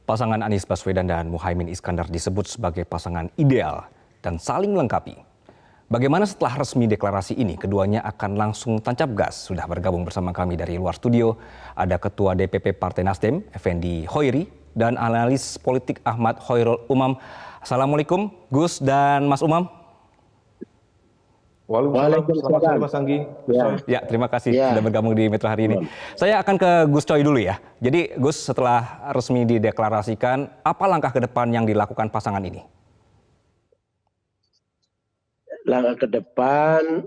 Pasangan Anies Baswedan dan Muhaimin Iskandar disebut sebagai pasangan ideal dan saling melengkapi. Bagaimana setelah resmi deklarasi ini, keduanya akan langsung tancap gas. Sudah bergabung bersama kami dari luar studio, ada Ketua DPP Partai Nasdem, Effendi Hoiri, dan analis politik Ahmad Hoirul Umam. Assalamualaikum, Gus dan Mas Umam. Waalaikumsalam. Selamat sore Mas Anggi. Ya, terima kasih sudah bergabung di Metro hari ini. Saya akan ke Gus Coy dulu ya. Jadi Gus, setelah resmi dideklarasikan, apa langkah ke depan yang dilakukan pasangan ini? Langkah ke depan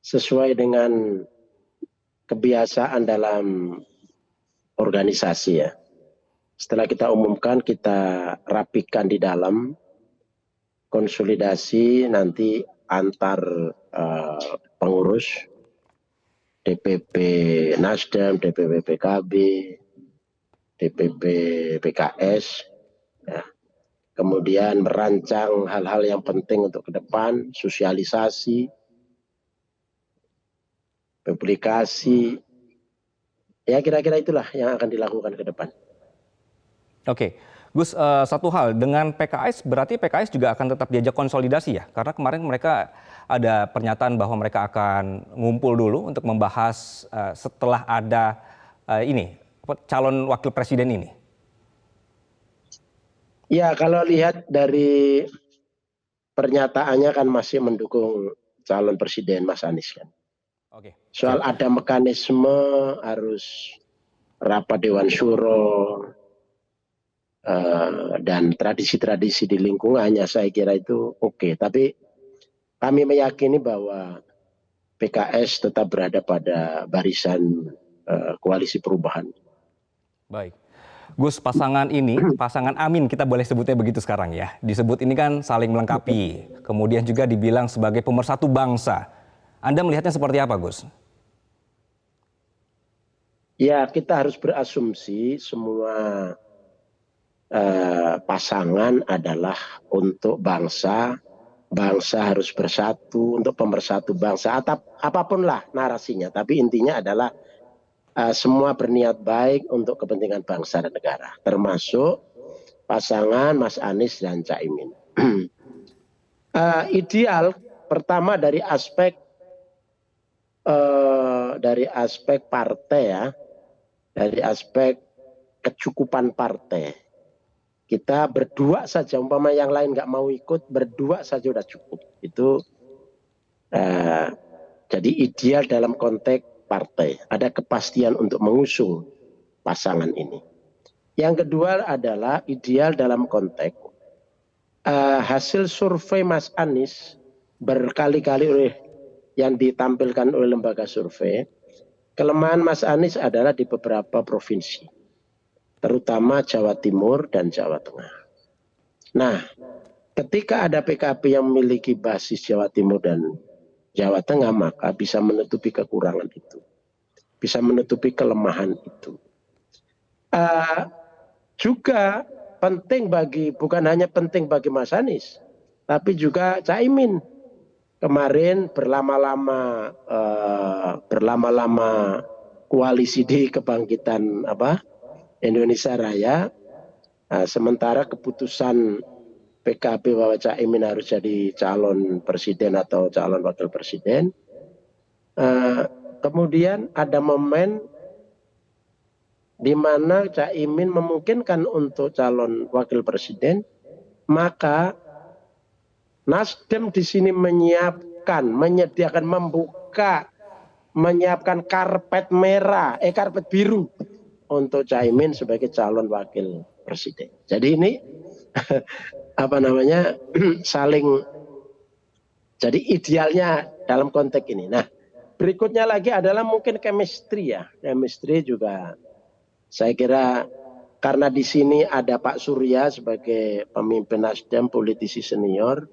sesuai dengan kebiasaan dalam organisasi ya. Setelah kita umumkan, kita rapikan di dalam konsolidasi nanti antar pengurus DPP Nasdem, DPP PKB, DPP PKS, ya. Kemudian merancang hal-hal yang penting untuk ke depan, sosialisasi, publikasi, ya kira-kira itulah yang akan dilakukan ke depan. Oke, Gus, satu hal, dengan PKS berarti PKS juga akan tetap diajak konsolidasi ya? Karena kemarin mereka ada pernyataan bahwa mereka akan ngumpul dulu untuk membahas setelah ada calon wakil presiden ini. Ya, kalau lihat dari pernyataannya kan masih mendukung calon presiden Mas Anies kan. Oke. Soal ada mekanisme harus rapat Dewan Syuro, dan tradisi-tradisi di lingkungannya, saya kira itu oke. Tapi kami meyakini bahwa PKS tetap berada pada barisan koalisi perubahan. Baik. Gus, pasangan ini, pasangan Amin, kita boleh sebutnya begitu sekarang ya. Disebut ini kan saling melengkapi. Kemudian juga dibilang sebagai pemersatu bangsa. Anda melihatnya seperti apa, Gus? Ya, kita harus berasumsi semua pasangan adalah untuk bangsa, bangsa harus bersatu untuk pemersatu bangsa, atau apapun lah narasinya, tapi intinya adalah semua berniat baik untuk kepentingan bangsa dan negara, termasuk pasangan Mas Anies dan Caimin. Ideal pertama dari aspek partai ya, dari aspek kecukupan partai. Kita berdua saja, umpama yang lain nggak mau ikut, berdua saja udah cukup. Itu jadi ideal dalam konteks partai. Ada kepastian untuk mengusung pasangan ini. Yang kedua adalah ideal dalam konteks hasil survei Mas Anies berkali-kali yang ditampilkan oleh lembaga survei. Kelemahan Mas Anies adalah di beberapa provinsi, terutama Jawa Timur dan Jawa Tengah. Nah, ketika ada PKB yang memiliki basis Jawa Timur dan Jawa Tengah, maka bisa menutupi kekurangan itu, bisa menutupi kelemahan itu. Juga penting bukan hanya penting bagi Mas Anies, tapi juga Caimin. Kemarin berlama-lama koalisi di kebangkitan Indonesia Raya, sementara keputusan PKB bahwa Caimin harus jadi calon presiden atau calon wakil presiden. Kemudian ada momen di mana Caimin memungkinkan untuk calon wakil presiden, maka Nasdem di sini menyediakan, menyiapkan karpet merah, karpet biru untuk Caimin sebagai calon wakil presiden. Jadi ini saling, jadi idealnya dalam konteks ini. Nah, berikutnya lagi adalah mungkin chemistry ya. Chemistry juga saya kira karena di sini ada Pak Surya sebagai pemimpin Nasdem, politisi senior.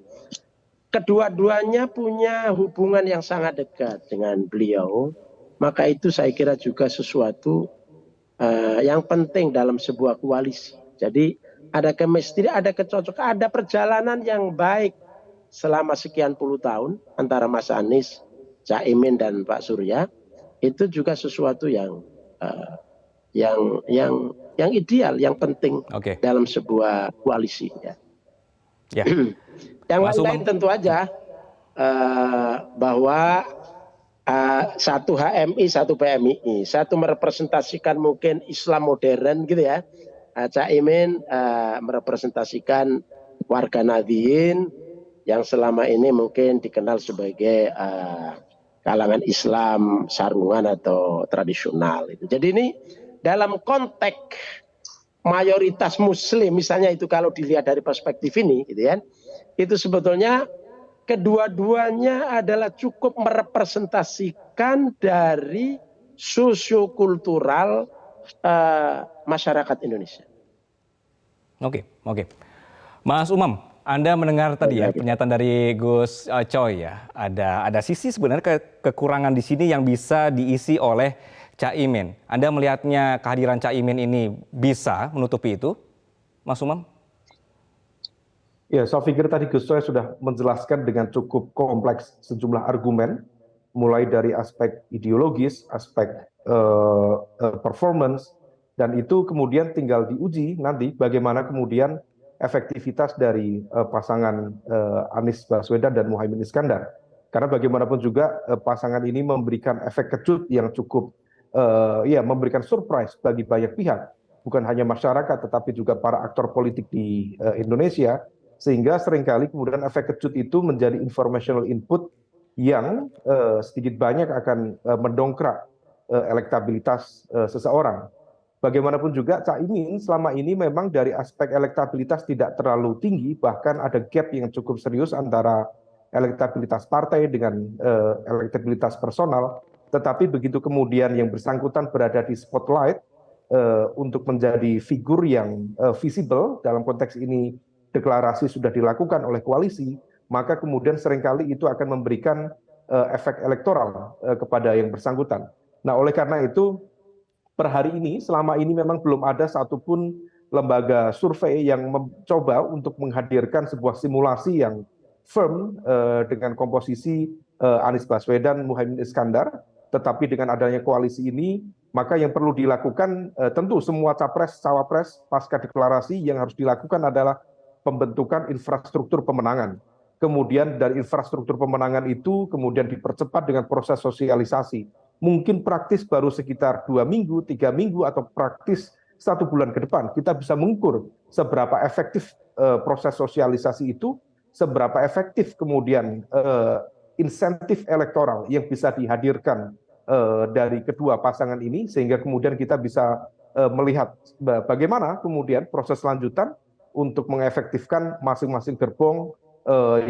Kedua-duanya punya hubungan yang sangat dekat dengan beliau. Maka itu saya kira juga sesuatu yang penting dalam sebuah koalisi. Jadi ada chemistry, ada kecocokan, ada perjalanan yang baik selama sekian puluh tahun antara Mas Anies, Caimin dan Pak Surya. Itu juga sesuatu yang yang ideal, yang penting Oke. dalam sebuah koalisi. Ya. Ya. Yang Mas lain-lain Umam. tentu aja bahwa satu HMI, satu PMII, satu merepresentasikan mungkin Islam modern gitu ya. Caimin merepresentasikan warga Nahdliyin yang selama ini mungkin dikenal sebagai kalangan Islam sarungan atau tradisional. Jadi ini dalam konteks mayoritas Muslim, misalnya itu kalau dilihat dari perspektif ini, gitu ya, itu sebetulnya kedua-duanya adalah cukup merepresentasikan dari sosiokultural masyarakat Indonesia. Oke. Mas Umam, Anda mendengar tadi ya pernyataan dari Gus Coy ya. Ada sisi sebenarnya kekurangan di sini yang bisa diisi oleh Caimin. Anda melihatnya kehadiran Caimin ini bisa menutupi itu, Mas Umam? Ya, saya pikir tadi Gus Coy sudah menjelaskan dengan cukup kompleks sejumlah argumen, mulai dari aspek ideologis, aspek performance, dan itu kemudian tinggal diuji nanti bagaimana kemudian efektivitas dari pasangan Anies Baswedan dan Muhaimin Iskandar. Karena bagaimanapun juga pasangan ini memberikan efek kejut yang cukup, memberikan surprise bagi banyak pihak, bukan hanya masyarakat tetapi juga para aktor politik di Indonesia, sehingga seringkali kemudian efek kejut itu menjadi informational input yang sedikit banyak akan mendongkrak elektabilitas seseorang. Bagaimanapun juga Caimin selama ini memang dari aspek elektabilitas tidak terlalu tinggi, bahkan ada gap yang cukup serius antara elektabilitas partai dengan elektabilitas personal. Tetapi begitu kemudian yang bersangkutan berada di spotlight untuk menjadi figur yang visible, dalam konteks ini deklarasi sudah dilakukan oleh koalisi, maka kemudian seringkali itu akan memberikan efek elektoral kepada yang bersangkutan. Nah, oleh karena itu per hari ini, selama ini memang belum ada satupun lembaga survei yang mencoba untuk menghadirkan sebuah simulasi yang firm dengan komposisi Anies Baswedan, Muhaimin Iskandar. Tetapi dengan adanya koalisi ini, maka yang perlu dilakukan tentu semua capres, cawapres, pasca deklarasi yang harus dilakukan adalah pembentukan infrastruktur pemenangan. Kemudian dari infrastruktur pemenangan itu kemudian dipercepat dengan proses sosialisasi. Mungkin praktis baru sekitar 2 minggu, 3 minggu, atau praktis 1 bulan ke depan. Kita bisa mengukur seberapa efektif proses sosialisasi itu, seberapa efektif kemudian insentif elektoral yang bisa dihadirkan dari kedua pasangan ini, sehingga kemudian kita bisa melihat bagaimana kemudian proses lanjutan untuk mengefektifkan masing-masing gerbong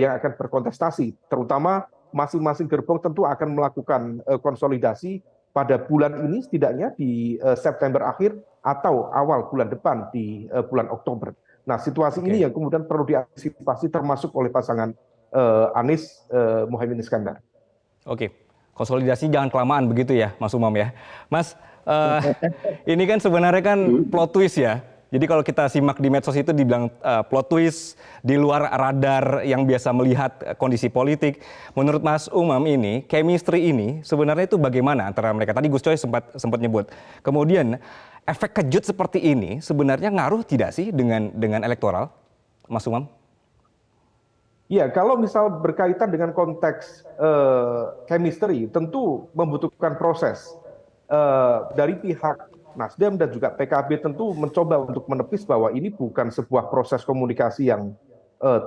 yang akan berkontestasi, terutama masing-masing gerbong tentu akan melakukan konsolidasi pada bulan ini setidaknya di September akhir atau awal bulan depan di bulan Oktober. Nah, situasi ini yang kemudian perlu diantisipasi termasuk oleh pasangan Anies Muhaimin Iskandar. Oke, konsolidasi jangan kelamaan begitu ya, Mas Umam ya. Mas, ini kan sebenarnya kan plot twist ya. Jadi kalau kita simak di medsos itu dibilang plot twist, di luar radar yang biasa melihat kondisi politik. Menurut Mas Umam ini, chemistry ini sebenarnya itu bagaimana antara mereka? Tadi Gus Coy sempat nyebut. Kemudian efek kejut seperti ini sebenarnya ngaruh tidak sih dengan elektoral, Mas Umam? Ya, kalau misal berkaitan dengan konteks chemistry, tentu membutuhkan proses dari pihak Nasdem dan juga PKB tentu mencoba untuk menepis bahwa ini bukan sebuah proses komunikasi yang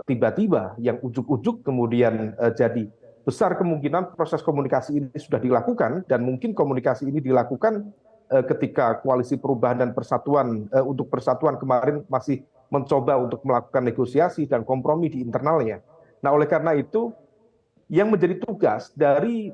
tiba-tiba, yang ujuk-ujuk kemudian jadi. Besar kemungkinan proses komunikasi ini sudah dilakukan, dan mungkin komunikasi ini dilakukan ketika Koalisi Perubahan dan Persatuan untuk Persatuan kemarin masih mencoba untuk melakukan negosiasi dan kompromi di internalnya. Nah, oleh karena itu, yang menjadi tugas dari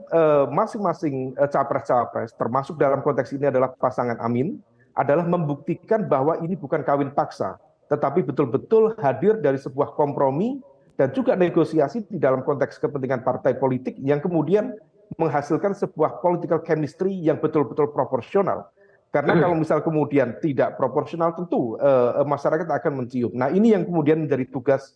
masing-masing capres-cawapres, termasuk dalam konteks ini adalah pasangan Amin, adalah membuktikan bahwa ini bukan kawin paksa, tetapi betul-betul hadir dari sebuah kompromi dan juga negosiasi di dalam konteks kepentingan partai politik yang kemudian menghasilkan sebuah political chemistry yang betul-betul proporsional. Karena kalau misal kemudian tidak proporsional, tentu masyarakat akan mencium. Nah, ini yang kemudian menjadi tugas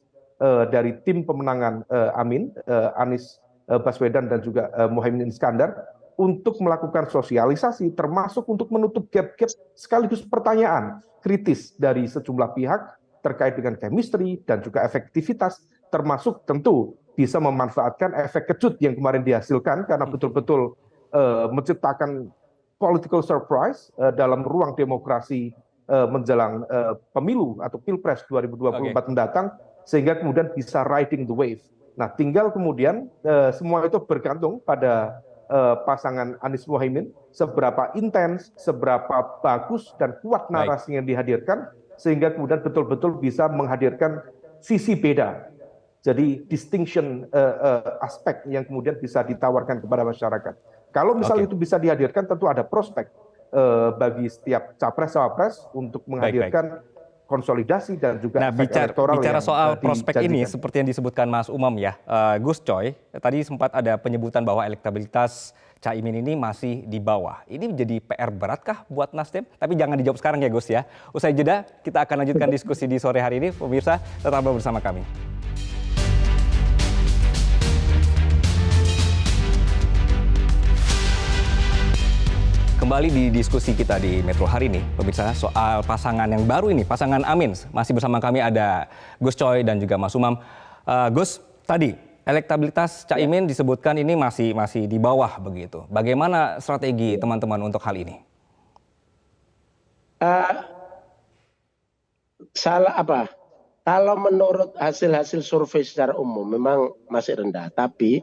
dari tim pemenangan Amin, Anies Baswedan dan juga Muhaimin Iskandar, untuk melakukan sosialisasi, termasuk untuk menutup gap-gap sekaligus pertanyaan kritis dari sejumlah pihak terkait dengan chemistry dan juga efektivitas, termasuk tentu bisa memanfaatkan efek kejut yang kemarin dihasilkan karena betul-betul menciptakan political surprise dalam ruang demokrasi menjelang pemilu atau Pilpres 2024 mendatang, sehingga kemudian bisa riding the wave. Nah, tinggal kemudian semua itu bergantung pada pasangan Anies Muhaimin, seberapa intens, seberapa bagus dan kuat narasi yang dihadirkan, sehingga kemudian betul-betul bisa menghadirkan sisi beda. Jadi distinction aspek yang kemudian bisa ditawarkan kepada masyarakat. Kalau misalnya itu bisa dihadirkan, tentu ada prospek bagi setiap capres-cawapres untuk menghadirkan konsolidasi dan juga efek elektoral. Bicara soal prospek ini, seperti yang disebutkan Mas Umam ya, Gus Coy, tadi sempat ada penyebutan bahwa elektabilitas Caimin ini masih di bawah. Ini menjadi PR beratkah buat Nasdem? Tapi jangan dijawab sekarang ya Gus ya. Usai jeda, kita akan lanjutkan diskusi di sore hari ini. Pemirsa, tetaplah bersama kami. Kembali di diskusi kita di Metro hari ini, pemirsa, soal pasangan yang baru ini, pasangan Amin. Masih bersama kami ada Gus Coy dan juga Mas Umam. Gus, tadi elektabilitas Caimin disebutkan ini masih di bawah begitu. Bagaimana strategi teman-teman untuk hal ini? Kalau menurut hasil-hasil survei secara umum memang masih rendah, tapi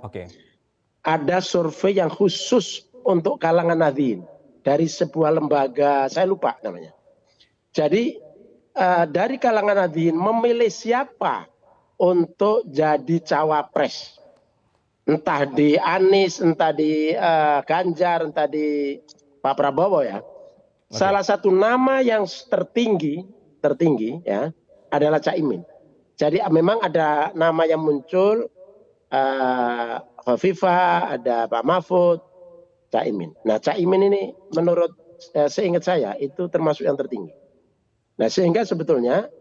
ada survei yang khusus untuk kalangan Nahdliyin dari sebuah lembaga, saya lupa namanya. Jadi dari kalangan Nahdliyin memilih siapa untuk jadi cawapres, entah di Anies, entah di Ganjar, entah di Pak Prabowo ya. Salah satu nama yang tertinggi ya adalah Caimin. Jadi memang ada nama yang muncul, Khofifah, ada Pak Mahfud, Caimin. Nah, Caimin ini menurut seingat saya itu termasuk yang tertinggi. Nah, sehingga sebetulnya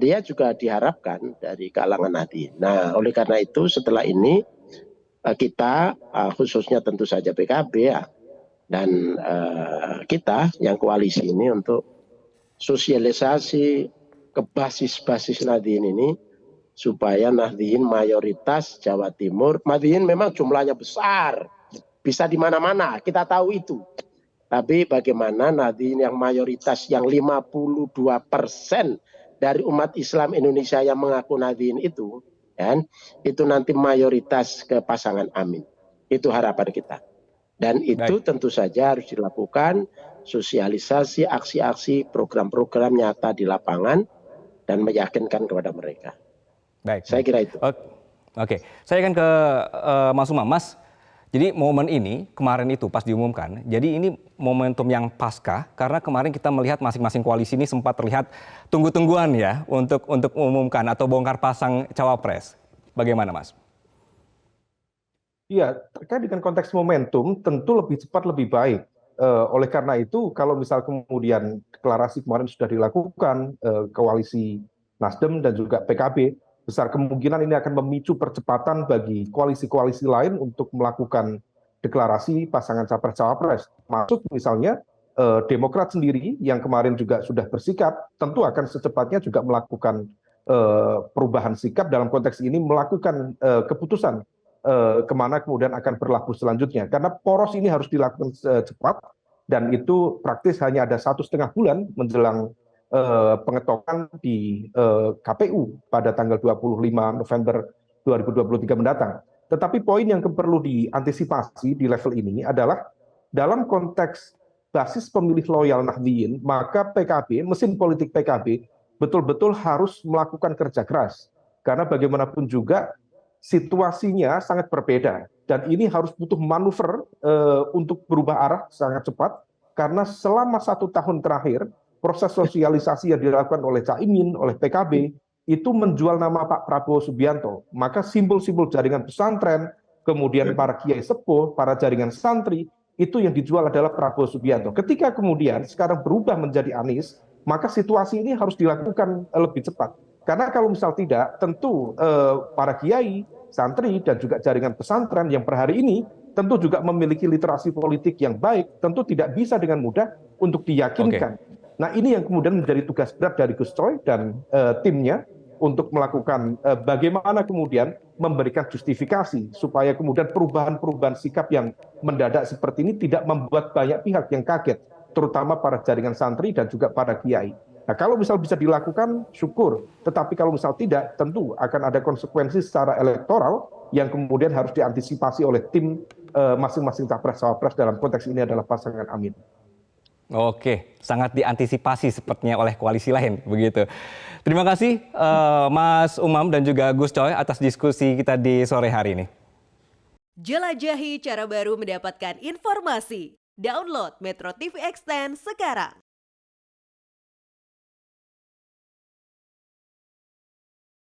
dia juga diharapkan dari kalangan Nahdliyin. Nah, oleh karena itu setelah ini kita khususnya tentu saja PKB ya, dan kita yang koalisi ini untuk sosialisasi ke basis-basis Nahdliyin ini supaya Nahdliyin mayoritas Jawa Timur. Nahdliyin memang jumlahnya besar, bisa di mana-mana, kita tahu itu. Tapi bagaimana Nahdliyin yang mayoritas yang 52% dari umat Islam Indonesia yang mengaku Nahdliyin itu, kan, itu nanti mayoritas ke pasangan Amin. Itu harapan kita. Dan itu tentu saja harus dilakukan sosialisasi, aksi-aksi, program-program nyata di lapangan dan meyakinkan kepada mereka. Saya kira itu. Oke, saya akan ke Mas Umam. Mas, jadi momen ini kemarin itu pas diumumkan, jadi ini momentum yang pasca karena kemarin kita melihat masing-masing koalisi ini sempat terlihat tunggu-tungguan ya untuk mengumumkan atau bongkar pasang cawapres. Bagaimana Mas? Iya, terkait dengan konteks momentum tentu lebih cepat lebih baik. Oleh karena itu kalau misal kemudian deklarasi kemarin sudah dilakukan, koalisi Nasdem dan juga PKB, besar kemungkinan ini akan memicu percepatan bagi koalisi-koalisi lain untuk melakukan deklarasi pasangan capres-cawapres. Masuk misalnya Demokrat sendiri yang kemarin juga sudah bersikap, tentu akan secepatnya juga melakukan perubahan sikap dalam konteks ini, melakukan keputusan kemana kemudian akan berlabuh selanjutnya. Karena poros ini harus dilakukan cepat dan itu praktis hanya ada 1,5 bulan menjelang pengetokan di KPU pada tanggal 25 November 2023 mendatang. Tetapi poin yang perlu diantisipasi di level ini adalah dalam konteks basis pemilih loyal Nahdliyin, maka PKB, mesin politik PKB betul-betul harus melakukan kerja keras. Karena bagaimanapun juga situasinya sangat berbeda dan ini harus butuh manuver untuk berubah arah sangat cepat karena selama 1 tahun terakhir proses sosialisasi yang dilakukan oleh Caimin, oleh PKB, itu menjual nama Pak Prabowo Subianto. Maka simbol-simbol jaringan pesantren, kemudian para kiai sepuh, para jaringan santri, itu yang dijual adalah Prabowo Subianto. Ketika kemudian sekarang berubah menjadi Anies, maka situasi ini harus dilakukan lebih cepat. Karena kalau misal tidak, tentu para kiai, santri, dan juga jaringan pesantren yang per hari ini tentu juga memiliki literasi politik yang baik, tentu tidak bisa dengan mudah untuk diyakinkan. Nah, ini yang kemudian menjadi tugas berat dari Gus Coy dan timnya untuk melakukan bagaimana kemudian memberikan justifikasi supaya kemudian perubahan-perubahan sikap yang mendadak seperti ini tidak membuat banyak pihak yang kaget, terutama para jaringan santri dan juga para kiai. Nah, kalau misal bisa dilakukan, syukur. Tetapi kalau misal tidak, tentu akan ada konsekuensi secara elektoral yang kemudian harus diantisipasi oleh tim masing-masing capres-cawapres, dalam konteks ini adalah pasangan Amin. Oke, sangat diantisipasi sepertinya oleh koalisi lain, begitu. Terima kasih Mas Umam dan juga Gus Coy atas diskusi kita di sore hari ini. Jelajahi cara baru mendapatkan informasi. Download Metro TV Extend sekarang.